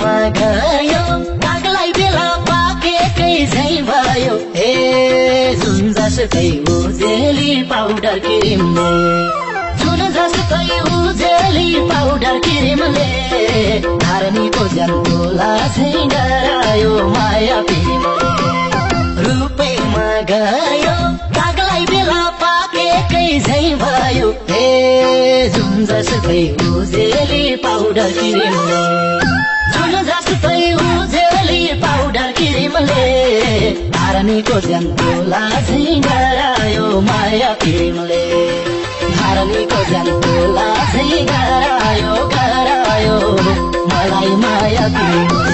रूपैमा गयो कागलाई बेला पाकेकै झै भयो हे जुन जसकै उजेली पाउडर क्रिमले जुन जसकै उजेली पाउडर क्रिमले धारणीको जन्तुला झै डरायो माया प्रेमले रूपैमा गयो कागलाई बेला पाकेकै झै भयो हे जुन जसकै उजेली पाउडर क्रिमले जुन जसकै उजेली पाउडर क्रिमले धारणीको जन्तुला झै डरायो माया प्रेमले धारणीको जन्तुला झै डरायो मलाई माया प्रेमले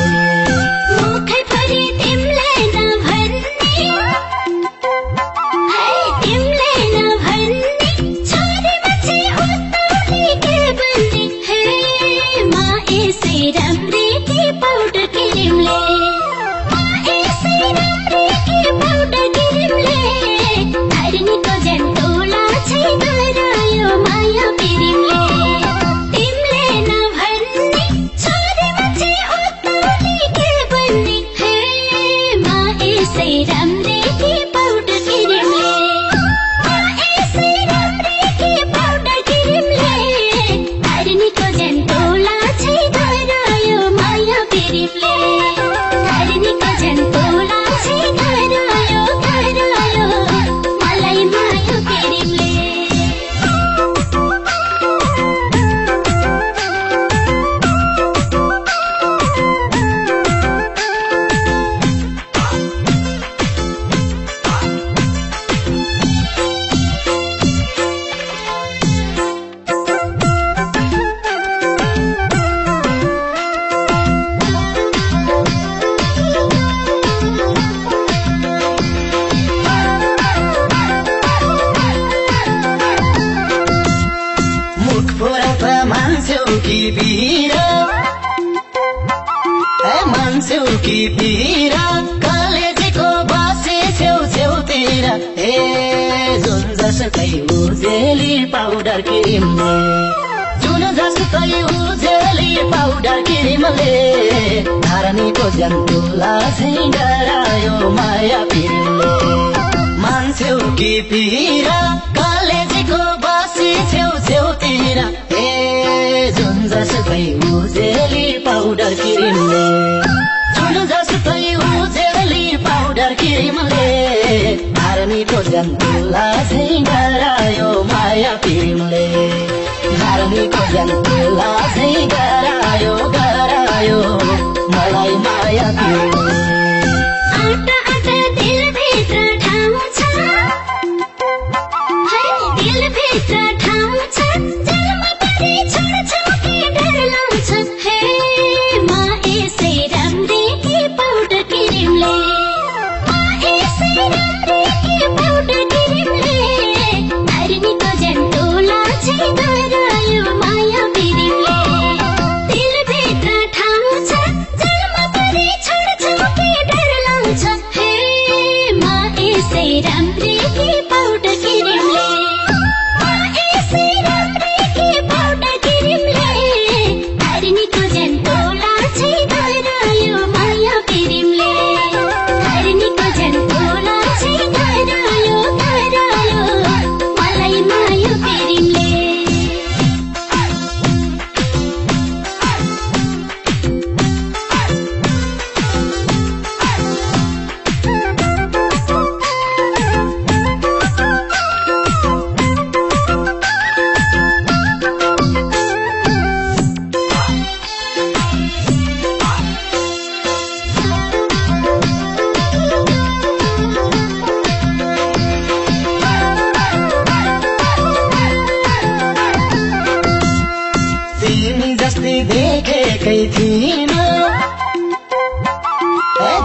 मान्छौकी पिर कलेजको बसे छेउछेउतिर हे जुन जसकै उजेली पाउडर क्रिमले जुन जसकै उजेली पाउडर क्रिमले धारणीको जन्तुला झै डरायो माया प्रेमले मान्छौकी पिर कलेजको बसे छेउछेउतिर हे जुन जसकै उजेली पाउडर क्रिमले जुन जसकै उजेली पाउडर क्रिमले धारणीको जन्तुला झै डरायो माया प्रेमले धारणीको जन्तुला झै डरायो मलाई माया प्रेमले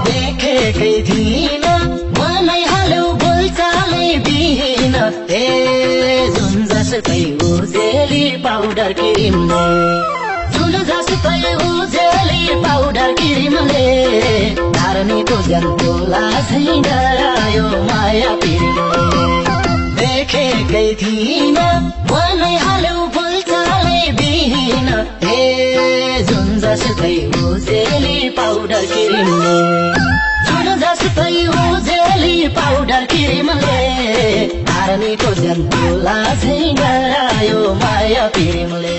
देखेकै थिइन मनै हाल्यो बोलचालै दिइन हे जुन जसकै उजेली पाउडर क्रिमले जुन जसकै उजेली पाउडर क्रिमले धारणीको जन्तुला झै डरायो माया प्रेमले देखेकै थिइन मनै हाल्यो बोलचालै दिइन हे जुन जसकै उजेली पाउडर क्रिमले जुन जस्तै उजेली पाउडर क्रिमले धारणीको जन्तुला झै गरायो माया प्रेमले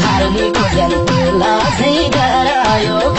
धारणीको जन्तुला झै गरायो